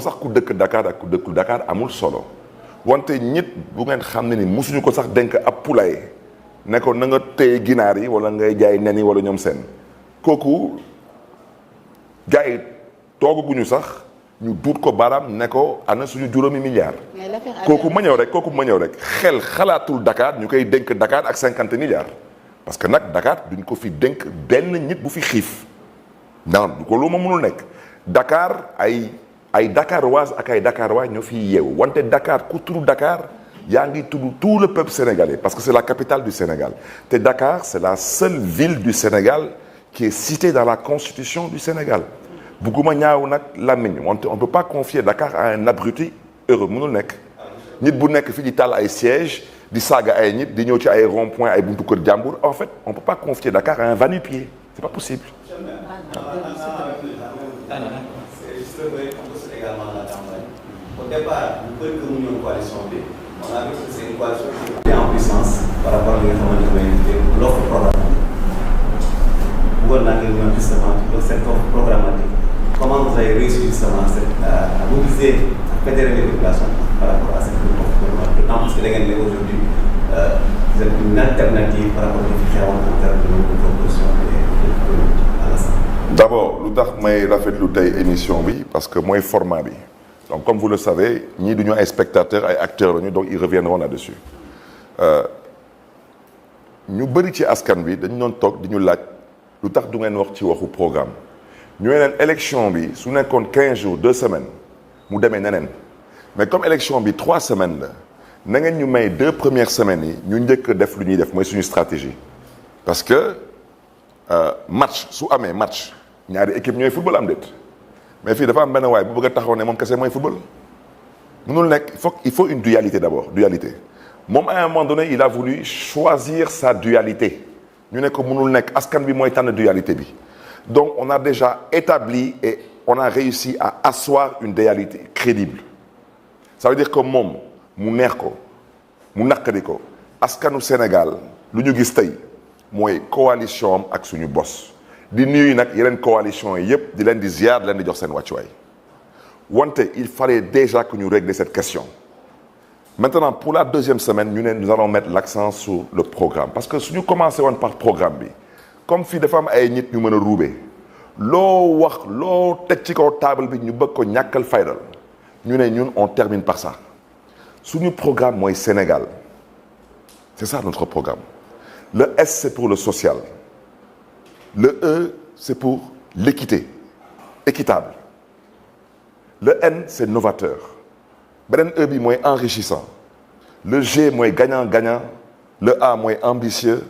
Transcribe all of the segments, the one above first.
sax ku dëkk Dakar ak ku dëkkul Dakar amul solo wante ñit bu ngeen xam ne ni musuñu ko sax denk ab poulailler ne ko na nga téye ginaar yi wala ngay jaay nen yi wala ñoom seen kooku gars yi toogaguñu sax ñu duut ko baaraam ne ko ana suñu juróomi milliards. kooku ma ñëw rek xel xalaatul Dakar ñu koy dénk Dakar ak 50 milliards. parce que nag Dakar duñ ko fi dénk benn nit bu fi xiif non du ko lu ma mënul nekk Dakar ay Dakaroise ak ay Dakarois ñoo fi yeewu wante Dakar ku tudd Dakar yaa ngi tudd tout le peuple sénégalais parce que c'est la capitale du Sénégal te Dakar c'est la seule ville du Sénégal qui est citée dans la constitution du Sénégal bugguma ñaaw nag làmmiñ wante on peut pas confier Dakar à un abruti heureux mënul nekk nit bu nekk fii di taal ay sièges di saaga ay nit di ñëw ci ay rond-point ay buntu kër jàmbur en fait on peut pas confier Dakar à un va-nu-pied c'est pas possible. Au départ, nous avons une coalition B. On a vu que c'est une coalition qui est en puissance par rapport à l'offre programmatique. Vous avez justement cette offre programmatique. Comment vous avez réussi justement à mobiliser, à fédérer les populations par rapport à cette offre programmatique? D'autant plus que aujourd'hui, vous êtes une alternative par rapport aux différents en termes de propositions à l'Assemblée. D'abord, lu tax may rafetlu tey émission bi parce que mooy format bi. Donc, comme vous le savez, ñii du ñu ay spectateurs ay acteurs lañu donc ils reviendront là-dessus ñu bëri ci askan bi dañu doon toog di ñu laaj lu tax du ngeen wax ci waxu programme ñu ne leen élection bi su nekkoon 15 jours 2 semaines mu demee neneen mais comme élection bi 3 semaines la na ngeen ñu may 2 premières semaines yi ñu njëkk def lu ñuy def mooy suñu stratégie parce que match su amee match ñaari équipe ñooy football am déet mais fii dafa am benn waay bu bëgg a taxaw ne moom kese mooy football mënul nekk il faut une dualité d'abord dualité moom à un moment donné il a voulu choisir sa dualité ñu ne ko mënul nekk askan bi mooy tànn dualité bi donc on a déjà établi et on a réussi à asseoir une dualité crédible ça veut dire que moom mu neex ko mu naqari ko askanu Sénégal lu ñu gis tey mooy coalition am ak suñu bos di nuyu nag yeneen coalition yi yëpp di leen di ziar di leen di jox seen wàccuwaay wante il fallait déjà que ñu régler cette question maintenant pour la deuxième semaine ñu ne nous allons mettre l'accent sur le programme parce que suñu commencé woon par programme bi comme fii dafa am ay nit ñu mën a ruube loo wax loo teg ci kaw table bi ñu bëgg ko ñàkkal faydal ñu ne ñun on termine par ça suñu programme mooy Sénégal c'est ça notre programme le S c'est pour le social le E c'est pour l'équité équitable le N c'est novateur beneen E bi mooy enrichissant le G mooy gagnant-gagnant le A mooy ambitieux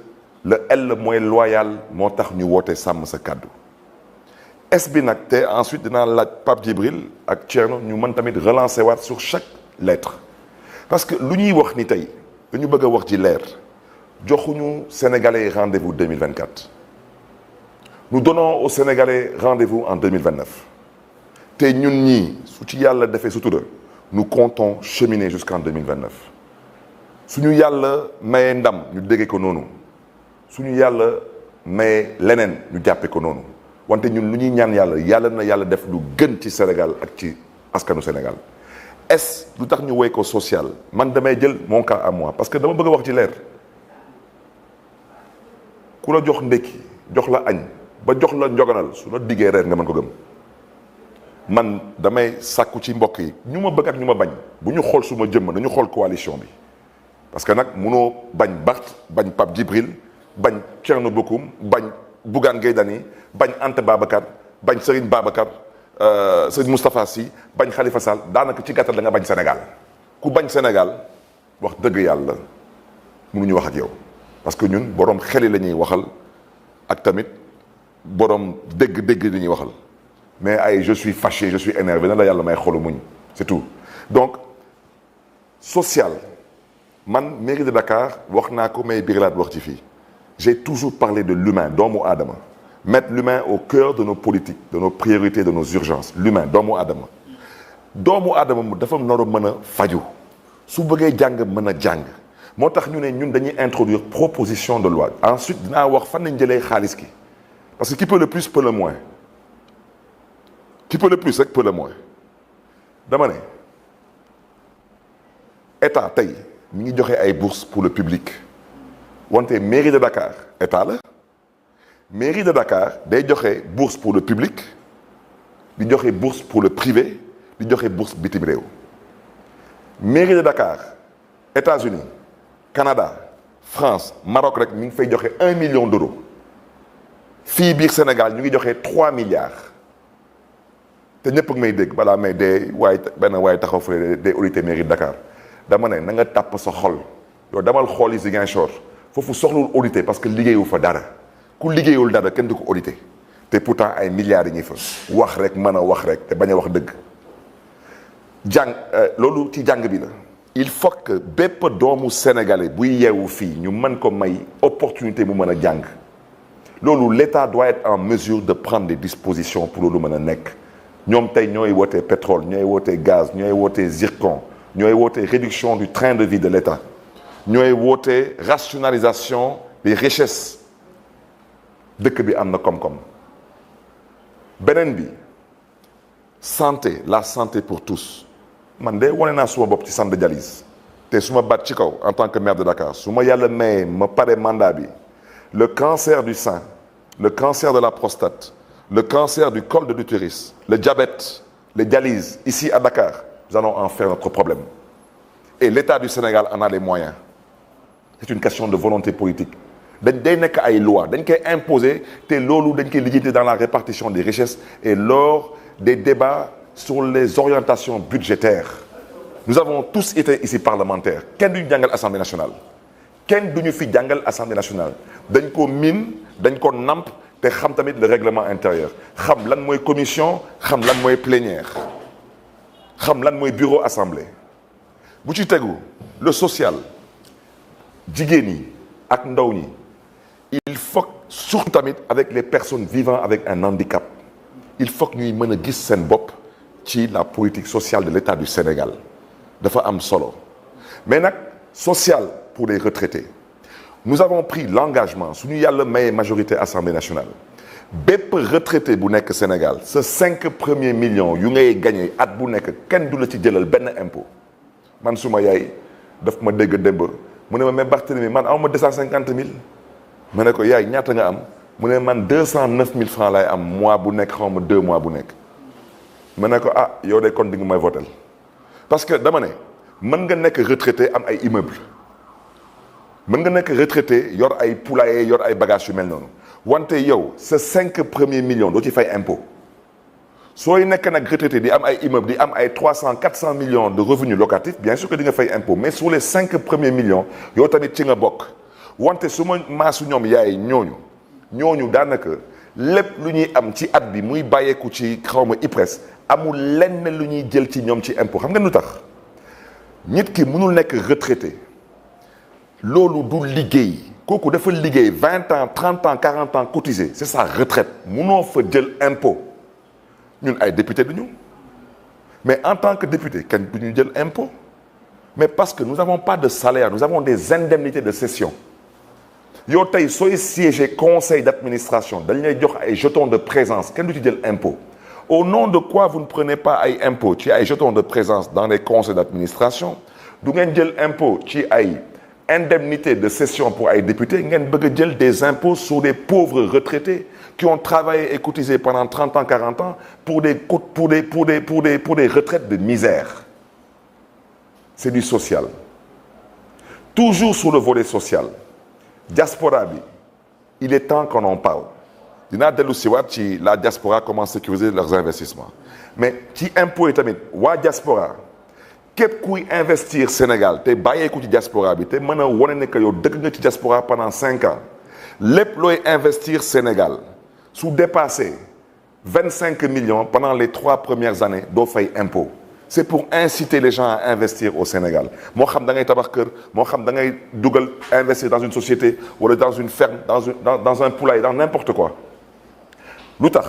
le L mooy loyal moo tax ñu woote sàmm sa kàddu S bi nag te ensuite dinaa laaj Pape Djibril ak Thierno ñu mën tamit relancer waat sur chaque lettre parce que lu ñuy wax ni tey dañu bëgg a wax ci leer joxuñu Sénégalais rendez-vous 2024 nous donnons aux Sénégalais rendez-vous en 2029 te ñun ñii su ci yàlla defee sutura nous comptons cheminer jusqu'en 2029 suñu yàlla mayee ndam ñu déggee ko noonu suñu yàlla mayee leneen ñu jàppee ko noonu wante ñun lu ñuy ñaan yàlla na yàlla def lu gën ci Sénégal ak ci askanu Sénégal est lu tax ñu woy ko social man damay jël mon cas à moi parce que dama bëgg a wax ci leer ku la jox ndekki jox la añ ba jox la njoganal su la diggee reer nga mën ko gëm man damay sàkku ci mbokk yi ñu ma bëgg ak ñu ma bañ bu ñu xool suma jëmm nañu xool coalition bi parce que nag munoo bañ Barth bañ Pape Djibril bañ Thierno Bocoum bañ Bougane Gueye Dany bañ Anta Babacar bañ Serigne Babacar Serigne Moustapha Sy bañ Khalifa Sall daanaka ci gàttal da nga bañ Sénégal ku bañ Sénégal wax dëgg yàlla mënuñu wax ak yow parce que ñun borom xel yi la ñuy waxal ak tamit borom dégg-dégg li ñuy waxal mais ay je suis fâché je suis énervé na la yàlla may xolu muñ c'est tout donc social man mairie de Dakar wax naa ko may birlaat wax ci fii j'ai toujours parlé de l'humain doomu aadama mettre l'humain au cœur de nos politiques de nos priorités de nos urgences l'humain doomu aadama mu dafa nar a mën a faju su bëggee jàng mën a jàng moo tax ñu ne ñun dañuy introduire proposition de loi ensuite dinaa wax fan nañ jëlee xaalis ki parce que qui peut le plus peut le moins qui peut le plus rek peut le moins dama ne état tey mi ngi joxe ay bourses pour le public wante mairie de Dakar état la mairie de Dakar day joxe bourse pour le public di joxe bourse pour le privé di joxe bourse bitim réew mairie de Dakar États-Unis Canada France Maroc rek mi ngi fay joxe 1 million d'euros fii biir Sénégal ñu ngi joxe 3 milliards te ñëpp ak may dégg balaa may dee waaye benn waaye taxaw fële day audité mairie de Dakar dama ne na nga tàpp sa xol yow damal xool yi Ziguinchor foofu soxlul audité parce que liggéeyu fa dara ku liggéeyul dara kenn du ko audité te pourtant ay milliards yi ñuy fa wax rek mën a wax rek te bañ a wax dëgg jàng loolu ci jàng bi la. il faut que bépp doomu sénégalais buy yeewu fii ñu mën ko may opportunité mu mën a jàng loolu l'État doit être en mesure de prendre des dispositions pour loolu mën a nekk ñoom tey ñooy wootee pétrole ñooy wootee gaz ñooy wootee zircon ñooy wootee réduction du train de vie de l'État ñooy wootee rationalisation des richesses dëkk bi am na koom-koom beneen bi santé la santé pour tous man de wane naa suma bopp ci centre de dialyse te su ma baat ci kaw en tant que maire de Dakar su ma yàlla mayee ma pare mandat bi le cancer du sein le cancer de la prostate le cancer du col de l'utérus le diabète les dialyses ici à Dakar nous allons en faire notre problème et l'État du Sénégal en a les moyens c'est une question de volonté politique dañ day nekk ay loi dañ koy imposer te loolu dañ koy lijjanti dans la répartition des richesses et lors des débats sur les orientations budgétaires nous avons tous été ici parlementaires kenn duñu jàngal Assemblée nationale kenn duñu fi jàngal Assemblée nationale dañ ko miin dañ ko namp te xam tamit le règlement intérieur xam lan mooy commission xam lan mooy plénière xam lan mooy bureau assemblée bu ci tegu le social jigéen ñi ak ndaw ñi il faut surtout tamit avec les personnes vivant avec un handicap il faut que ñuy mën a gis seen bopp ci la politique sociale de l'État du Sénégal dafa am solo mais nag social pour les retraités nous avons pris l'engagement suñu yàlla maye majorité Assemblée nationale bépp retraité bu nekk Sénégal ce 5 premiers millions yu ngay gagné at bu nekk kenn du la ci jëlal benn impôt man suma yaay daf ma dégg démb mu ne ma mais Barthélemy man aw ma 250 000 ma ne ko yaay ñaata nga am mu ne man 209 000 francs laay am mois bu nekk xaw ma 2 mois bu nekk ma ne ko ah yow de kon di nga may votel parce que dama ne mën nga nekk retraité am ay immeuble mën nga nekk retraité yor ay poulailler yor ay bagages yu mel noonu wante yow sa 5 premiers millions doo ci fay impôt sooy nekk nag retraité di am ay immeuble di am ay 300-400 millions de revenus locatifs bien sûr que di nga fay impôt mais sur les 5 premiers millions yow tamit ci nga bokk wante su ma maasu ñoom yaay ñooñu daanaka lépp lu ñuy am ci at bi muy bàyyeeku ci xawma IPRES amul lenn lu ñuy jël ci ñoom ci impôt xam nga lu tax nit ki mënul nekk retraité loolu du liggéey kooku dafa liggéey 20 ans 30 ans 40 ans cotisé c'est sa retraite mënoo fa jël impôt ñun ay député du ñu mais en tant que député kenn du ñu jël impôt mais parce que nous n'avons pas de salaire nous avons des indemnités de cession yow tey sooy siéger conseil d'administration dañ lay jox ay jetons de présence kenn du ci jël impôt au nom de quoi vous ne prenez pas ay impôt ci ay jetons de présence dans les conseils d'administration du ngeen jël impôt ci ay indemnité de cession pour ay députés ngeen bëgg a jël des impôts sur des pauvres retraités qui ont travaillé et cotisé pendant 30 ans 40 ans pour des retraites de misère c'est du social toujours sur le volet social diaspora bi il est temps qu'on en parle dinaa dellu si waat ci la diaspora comment sécuriser leurs investissements mais ci impôt yi tamit waa diaspora képp kuy investir Sénégal te bàyyeeku ci diaspora bi te mën a wane ne que yow dëkk nga ci diaspora pendant 5 ans lépp looy investir Sénégal su dépassé 25 millions pendant les 3 premières années doo fay impôt c'est pour inciter les gens à investir au Sénégal moo xam da ngay tabax kër moo xam da ngay dugal investir dans une société wala dans une ferme dans un poulailler dans n'importe quoi lu tax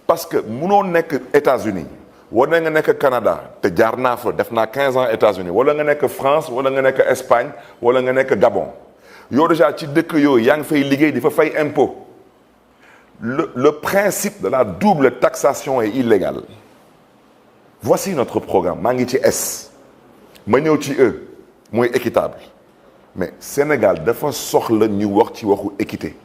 parce que munoo nekk États-Unis wala nga nekk Canada te jaar naa fa def naa 15 ans États-Unis wala nga nekk France wala nga nekk Espagne wala nga nekk Gabon yow déjà ci dëkk yooyu yaa ngi fay liggéey di fa fay impôt le principe de la double taxation est illégal voici notre programme maa ngi ci S ma ñëw ci E mooy équitable mais Sénégal dafa soxla ñu wax ci waxu équité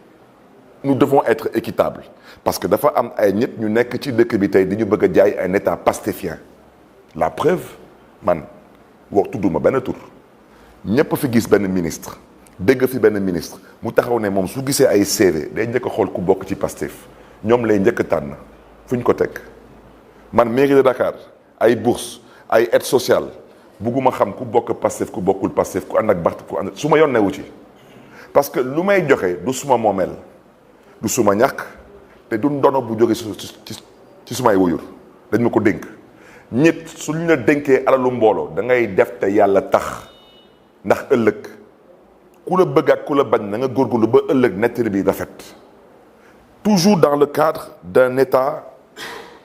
nous devons être équitables parce que dafa am ay nit ñu nekk ci dëkk bi tey di ñu bëgg a jaay un état pastéfien la preuve man wax tudduma benn tur ñëpp fi gis benn ministre dégg fi benn ministre mu taxaw ne moom su gisee ay CV day njëkk a xool ku bokk ci Pastef ñoom lay njëkk a tànn fu ñu ko teg man mairie de Dakar ay bourse ay aide sociale bugguma xam ku bokk Pastef ku bokkul Pastef ku ànd ak Barth ku ànd su ma yoon newu ci parce que lu may joxe du suma moomeel du suma ñàkk te du ndono bu jóge ci sumay wuyur dañ ma ko dénk ñit suñ la dénkee alalu mbooloo da ngay def te yàlla tax ndax ëllëg ku la bëgg ak ku la bañ na nga góorgóorlu ba ëllëg nettali bi rafet toujours dans le cadre d'un état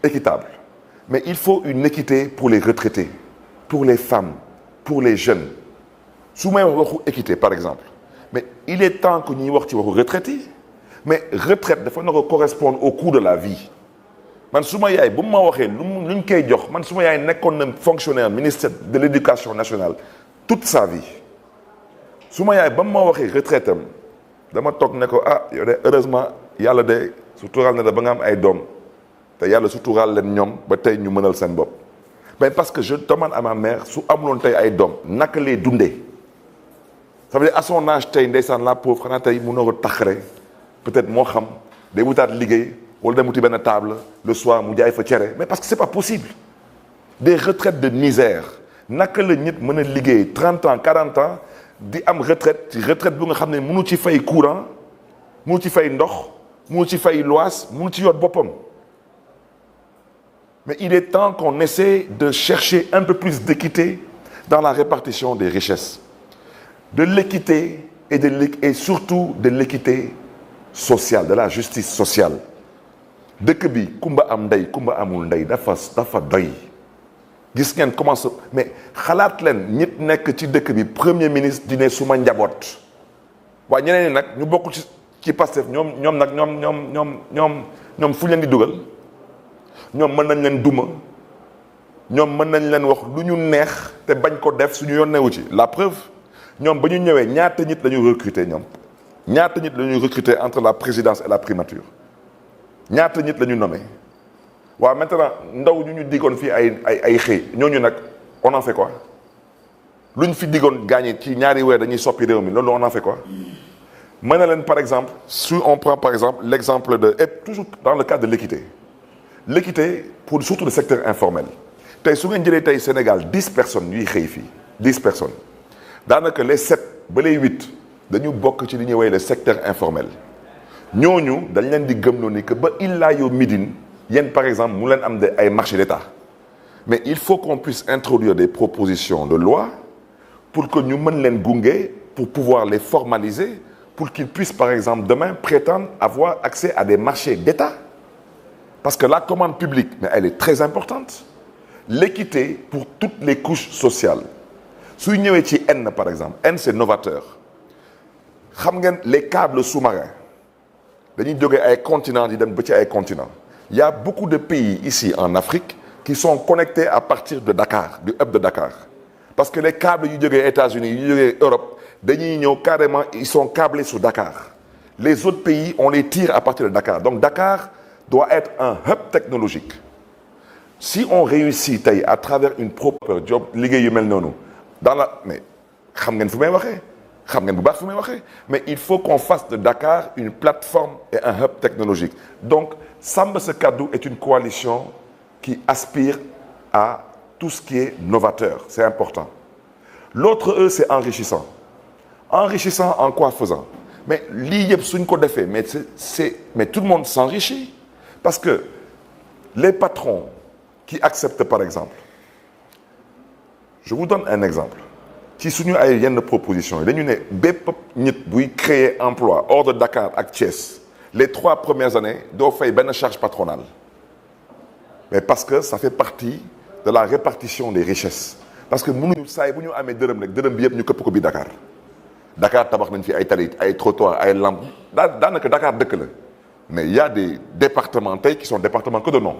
équitable mais il faut une équité pour les retraités pour les femmes pour les jeunes su may waxu équité par exemple mais il est temps que ñuy wax ci waxu retraité mais retraite dafa na ko correspondre au coût de la vie man su ma yaay bu ma waxee luñ koy jox man su ma yaay nekkoon na fonctionnaire ministère de l'éducation nationale toute sa vie su ma yaay ba ma waxee retraite am dama toog ne ko ah yow de heureusement yàlla de suturaal na da ba nga am ay doom te yàlla suturaal leen ñoom ba tey ñu mënal seen bopp mais parce que je demande à ma mère su amuloon tey ay doom naka lay dundee ça veut dire à son âge tey ndeysaan la pauvre xanaa tey mënoo ko taxare peut-être moo xam day wutaat liggéey wala dem wuti benn table le soir mu jaay fa cere mais parce que c'est pas possible des retraites de misère naka la nit mën a liggéey 30 ans 40 ans di am retraite ci retraite bu nga xam ne mënu ci fay courant mënu ci fay ndox mënu ci fay loyer mënu ci yor boppam mais il est temps qu'on essaie de chercher un peu plus d'équité dans la répartition des richesses de l'équité et surtout de l'équité sociale de la justice sociale dëkk bi kumba am ndey kumba amul ndey dafa doy gis ngeen commence mais xalaat leen ñit nekk ci dëkk bi premier ministre di ne suma njaboot waaye ñeneen ñi nag ñu bokkul ci Pastef ñoom nag ñoom fu leen di dugal ñoom mën nañ leen duma ñoom mën nañ leen wax lu ñu neex te bañ ko def suñu yoon newu ci la preuve ñoom ba ñu ñëwee ñaata nit la ñu recruter ñoom ñaata nit la ñuy recruter entre la présidence et la primature ñaata nit la ñu nommé waaw maintenant ndaw ñu diggoon fii ay xëy ñooñu nag on en fait quoi luñ fi diggoon gagné ci ñaari weer dañuy soppi réew mi loolu on en fait quoi mën na leen par exemple si on prend par exemple l'exemple de et toujours dans le cadre de l'équité pour surtout le secteur informel tey su ngeen jëlee tey Sénégal 10 personnes yuy xëy fii 10 personnes daanaka les 7 ba les 8 dañu bokk ci li ñuy woowee le secteur informel ñooñu dañ leen di gëmloo ni que ba illaa yow midin yéen par exemple mu leen am ay marché d'État mais il faut qu'on puisse introduire des propositions de loi pour que ñu mën leen gunge pour pouvoir les formaliser pour qu'ils puissent par exemple demain prétendre avoir accès à des marchés d'État parce que la commande publique mais elle est très importante l'équité pour toutes les couches sociales suy ñëwee ci N par exemple N c'est novateur xam ngeen les câbles sous-marins dañuy jógee ay continents di dem ba ci ay continents il y a beaucoup de pays ici en Afrique qui sont connectés à partir de Dakar du hub de Dakar parce que les câbles yu jógee États-Unis yu jógee Europe dañuy ñëw carrément ils sont câblés sur Dakar les autres pays on les tire à partir de Dakar donc Dakar doit être un hub technologique si on réussit tey à travers une propre job liggéey yu mel noonu dans la mais xam ngeen fu may waxee xam ngeen bu baax fu may waxee mais il faut qu'on fasse de Dakar une plateforme et un hub technologique donc Sàmm Sa Kàddu est une coalition qui aspire à tout ce qui est novateur c'est important l'autre E c'est enrichissant en quoi faisant mais lii yëpp suñ ko defee mais tout le monde s'enrichit parce que les patrons qui acceptent par exemple je vous donne un exemple ci suñu ay yenn propositions yi dañu ne bépp nit buy créer emploi hors de Dakar ak Thiès les 3 premières années doo fay benn charge patronale mais parce que ça fait partie de la répartition des richesses parce que mënuñu saa yi bu ñu amee dërëm rek dërëm bi yëpp ñu këpp ko bi Dakar tabax nañ fi ay tali ay trottoirs ay lampes daanaka Dakar dëkk la mais il y a des départements tey qui sont départements que de nom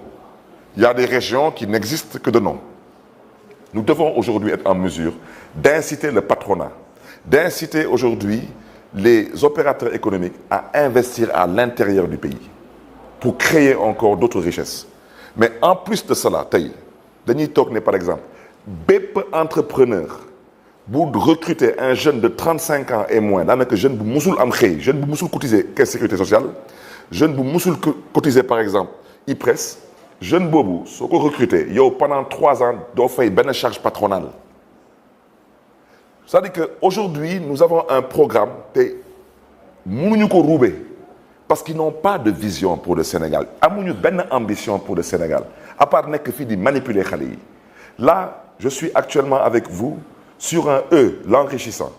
Il y a des régions qui n'existent que de nom. Nous devons aujourd'hui être en mesure d'inciter le patronat, d'inciter aujourd'hui les opérateurs économiques à investir à l'intérieur du pays pour créer encore d'autres richesses. Mais en plus de cela, tey dañuy toog ne par exemple bépp entrepreneur bu recruter un jeune de 35 ans et moins daanaka jeune bu musul am xëy jeune bu musul cotiser caisse sécurité sociale jeune bu musul cotiser par exemple IPRES jeune boobu soo ko recruter yow pendant 3 ans doo fay benn charge patronale. C'est-à-dire qu'aujourd'hui nous avons un programme te mënuñu ko ruube parce qu'ils n'ont pas de vision pour le Sénégal amuñu benn ambition pour le Sénégal à part nekk fii di manipuler xale yi. Là je suis actuellement avec vous sur un E, l'enrichissant.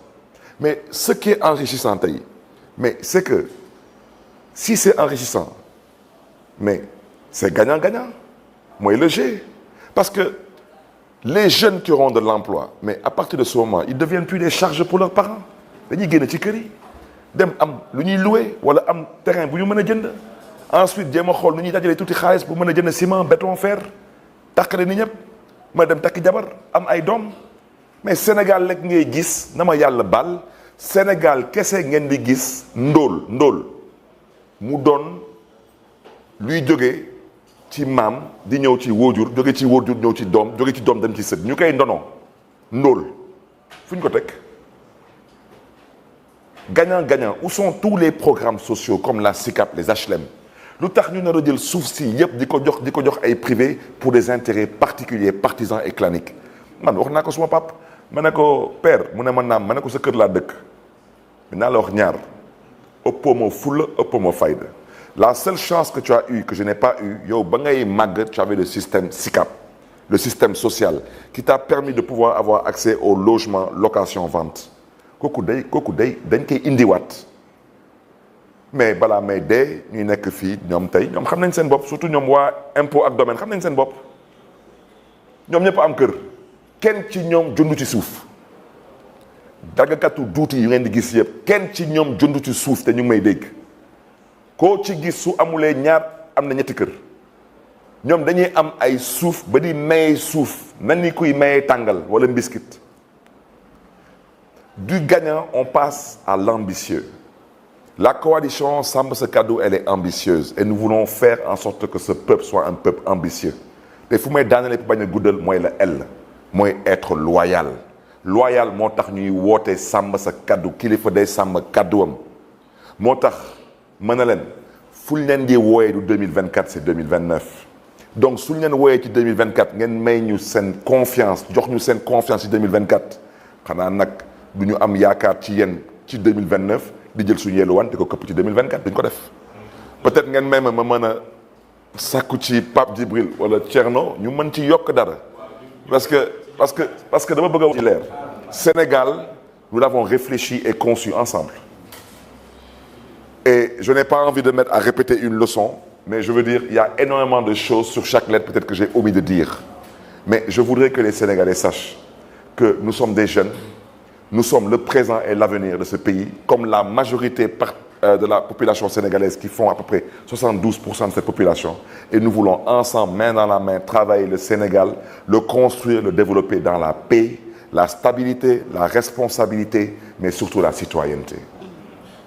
Mais ce qui est enrichissant tey mais c'est que si c'est enrichissant mais c'est gagnant-gagnant mooy le G. Parce que les jeunes qui auront de l'emploi mais à partir de ce moment ils deviennent plus des charges pour leurs parents dañuy génn ci kër yi dem am lu ñuy louer wala am terrain bu ñu mën a jënd ensuite jéem a xool nu ñuy dajalee tuuti xaalis bu mën a jënd ciment béton fer takkale ni ñëpp ma dem takki jabar am ay doom. Mais Sénégal rek ngay gis na ma yàlla baal Sénégal kese ngeen di gis ndóol mu doon luy jóge ci maam di ñëw ci wóojur jóge ci wóojur ñëw ci doom jóge ci doom dem ci sët ñu koy ndono ndóol fu ñu ko teg gagnant où sont tous les programmes sociaux comme la SICAP les HLM lu tax ñu nar a jël suuf si yëpp di ko jox ay privés pour des intérêts particuliers partisans et claniques man wax naa ko suma pap ma ne ko père mu ne ma naam ma ne ko sa kër laa dëkk naa la wax ñaar ëppoo ma fulla ëppoo ma fayda la seule chance que tu as eu que je n'ai pas eu yow ba ngay màgg tu avais le système SICAP le système social qui t'a permis de pouvoir avoir accès au logement location vente kooku day dañ koy indiwaat mais balaa may dee ñuy nekk fii ñoom tey ñoom xam nañ seen bopp surtout ñoom waa impôt ak domaine xam nañ seen bopp ñoom ñëpp am kër kenn ci ñoom jëndu ci suuf daggakatu duuti yu ngeen di gis yëpp kenn ci ñoom jëndu ci suuf te ñu ngi may dégg koo ci gis su amulee ñaar am na ñetti kër ñoom dañuy am ay suuf ba di maye suuf mel ni kuy maye tàngal wala mbiskit du gagnant on passe à l'ambitieux. La coalition Sàmm Sa Kàddu elle est ambitieuse et nous voulons faire en sorte que ce peuple soit un peuple ambitieux te fu may daanale bañ a guddal mooy la L mooy être loyal moo tax ñuy woote sàmm sa kaddu kilifa day sàmm kadduwam moo tax mën na leen fuñ leen di wooyee du 2024 c'est 2029 donc suñ leen wooyee ci 2024 ngeen may ñu seen confiance jox ñu seen confiance ci 2024 xanaa nag du ñu am yaakaar ci yéen ci 2029 di jël suñu yelluwaan di ko këpp ci 2024 duñ ko def peut-être ngeen may ma mën a sàkku ci Pape Djibril wala Thierno ñu mën ci yokk dara parce que dama bëgg a wax ci leer Sénégal nous l'avons réfléchi et conçu ensemble et je n'ai pas envie de mettre à répéter une leçon mais je veux dire il y a énormément de choses sur chaque lettre peut-être que j'ai omis de dire mais je voudrais que les Sénégalais sachent que nous sommes des jeunes nous sommes le présent et l'avenir de ce pays comme la majorité de la population sénégalaise qui font à peu près 72% de cette population et nous voulons ensemble main dans la main travailler le Sénégal le construire le développer dans la paix la stabilité la responsabilité mais surtout la citoyenneté.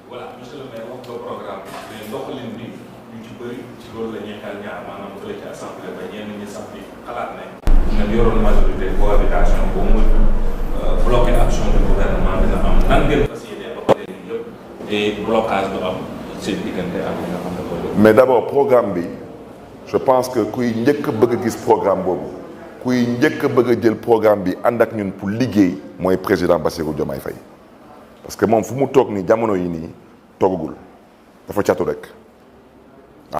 Voilà monsieur le maire wax nga programme mais doxalin bi ñu ci bëri ci loolu la ñuy xel ñaar maanaam fële ci assemblée ba ñenn ñi sax bi xalaat ne ngeen yoroon majorité cohabitation ba mu bloquer action du gouvernement dina am nan ngeen fas yéene doxalee yëpp et blocage du am seen diggante ak li nga xam ne ko. mais d'abord programme bi je pense que kuy njëkk a bëgg a gis programme boobu kuy njëkk a bëgg a jël programme bi ànd ak ñun pour liggéey mooy président Bassirou Diomaye Faye parce que moom fu mu toog nii jamono yi nii toogagul dafa catu rek.